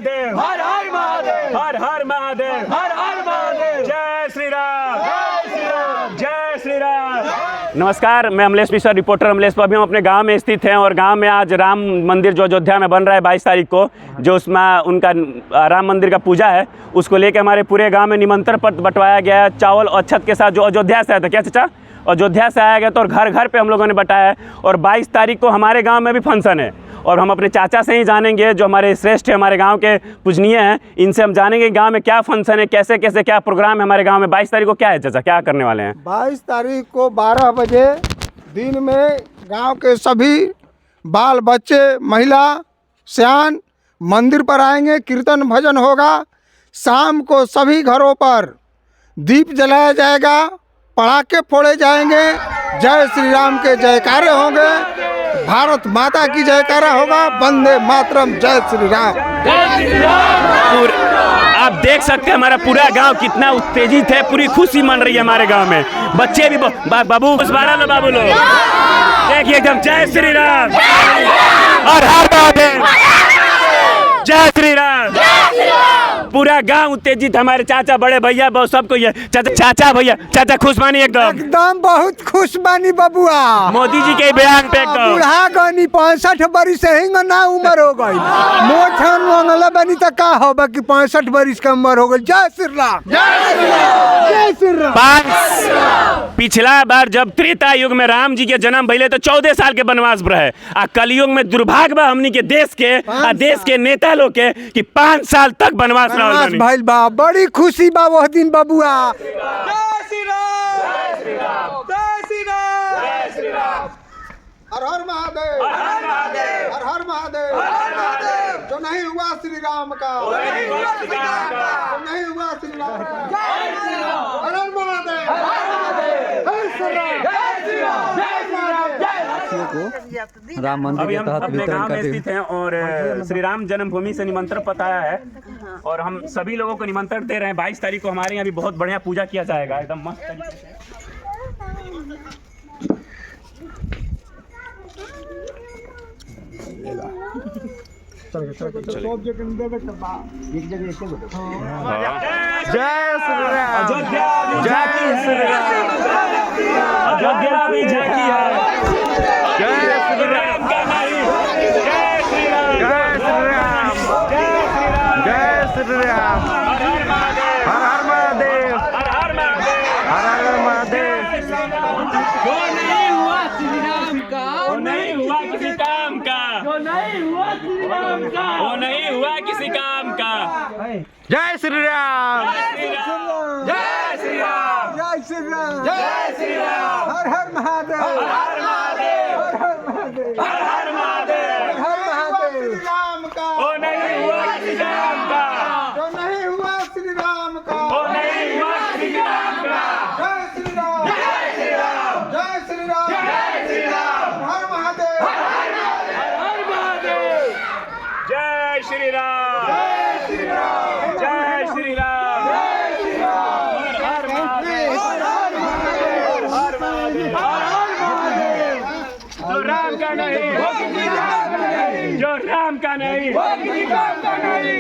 महादेव, हर हर महादेव, हर हर महादेव, हर हर महादेव। जय श्री राम, जय श्री राम, जय श्री राम। नमस्कार, मैं अमलेश मिश्रा, रिपोर्टर अमलेश। अभी हम अपने गांव में स्थित हैं और गांव में आज राम मंदिर जो अयोध्या में बन रहा है 22 तारीख को, जो उसमें उनका राम मंदिर का पूजा है, उसको लेकर हमारे पूरे गांव में निमंत्रण पत्र बंटवाया गया है, चावल और अक्षत के साथ, जो अयोध्या से आया था। क्या चाचा? अयोध्या से आया गया तो, और घर घर पे हम लोगों ने बटाया है। और 22 तारीख को हमारे गांव में भी फंक्शन है और हम अपने चाचा से ही जानेंगे, जो हमारे श्रेष्ठ है, हमारे गांव के पूजनीय हैं, इनसे हम जानेंगे गांव में क्या फंक्शन है, कैसे कैसे क्या प्रोग्राम है हमारे गांव में। 22 तारीख को क्या है चाचा, क्या करने वाले हैं? 22 तारीख को 12 बजे दिन में गांव के सभी बाल बच्चे, महिला, सियान मंदिर पर आएंगे, कीर्तन भजन होगा। शाम को सभी घरों पर दीप जलाया जाएगा, पटाखे फोड़े जाएंगे, जय श्री राम के जयकारे होंगे, भारत माता की जयकारा होगा, वंदे मातरम, जय श्री राम। आप देख सकते हैं हमारा पूरा गांव कितना उत्तेजित है, पूरी खुशी मन रही है हमारे गांव में। बच्चे भी बाबू लो, बाबू लो, देखिए एकदम जय श्री राम और हर महादेव, जय श्री राम। पूरा गांव उत्तेजित, हमारे चाचा, बड़े भैया, बहुत सबको ये चाचा भैया, चाचा खुश मानी एकदम बहुत खुश बानी बबुआ। मोदी जी के बयान पे एकदम बुढ़ा गनी 65 बरिस से हिंग ना उम्र हो गई, मोछन मंगला बनी तो का हो बाकी 65 बरिस का उम्र हो गई। जय श्री राम, जय श्री राम। पिछला बार जब त्रेता युग में राम जी के जन्म भइले तो 14 साल के वनवास रहे, आ कलयुग में दुर्भाग्य बा हमनी के देश के आ देश के नेता लोग के कि 5 साल तक वनवास भाई बा, बड़ी खुशी बा वह दिन बबुआ। जय श्री राम, जय श्री राम, जय श्री राम, जय श्री राम। हर हर महादेव, हर हर महादेव, हर हर महादेव, हर हर महादेव। जो नहीं हुआ श्री राम का, जो नहीं हुआ श्री राम का, जो नहीं हुआ श्री राम का, जय श्री राम, हर हर महादेव, हर हर महादेव, जय श्री राम, जय श्री राम, जय श्री राम, जय राम मंदिर अभी के हम तहत अपने वितरण गांव में करते स्थित हैं और श्री राम जन्मभूमि से निमंत्रण पत्र आया है और हम सभी लोगों को निमंत्रण दे रहे हैं। 22 तारीख को हमारे यहाँ भी बहुत बढ़िया पूजा किया जाएगा, एकदम मस्त तरीके से। जय श्री राम, अयोध्या जय श्री राम, अयोध्या भी झांकी है, जय श्री राम का नहीं, जय श्री राम, जय श्री राम, जय श्री राम, जय श्री राम, हर हर महादेव, हर हर महादेव, हर हर महादेव, हर हर महादेव। जो नहीं हुआ श्री राम का, वो नहीं हुआ किसी काम का, जो नहीं हुआ श्री राम का, वो नहीं हुआ किसी काम का। जय श्री राम, जय श्री राम, जय श्री राम, जय श्री राम, जय श्री राम, हर हर महादेव, हर हर महादेव, हर हर महादेव, हर हर महादेव। हर महादेव। राम का, वो नहीं हुआ किसी काम का, जो नहीं हुआ श्री राम का, वो नहीं हुआ किसी काम का। जय श्री राम, जय श्री राम, जय श्री राम, जय श्री राम, हर महादेव, हर हर महादेव। जय श्री राम, जय श्री राम, जय श्री राम, जय श्री राम, हर हर महादेव, हर हर महादेव, हर महादेव, हर हर महादेव। जो राम का नहीं, वो किसी काम का नहीं, जो राम का नहीं, वो किसी काम का नहीं।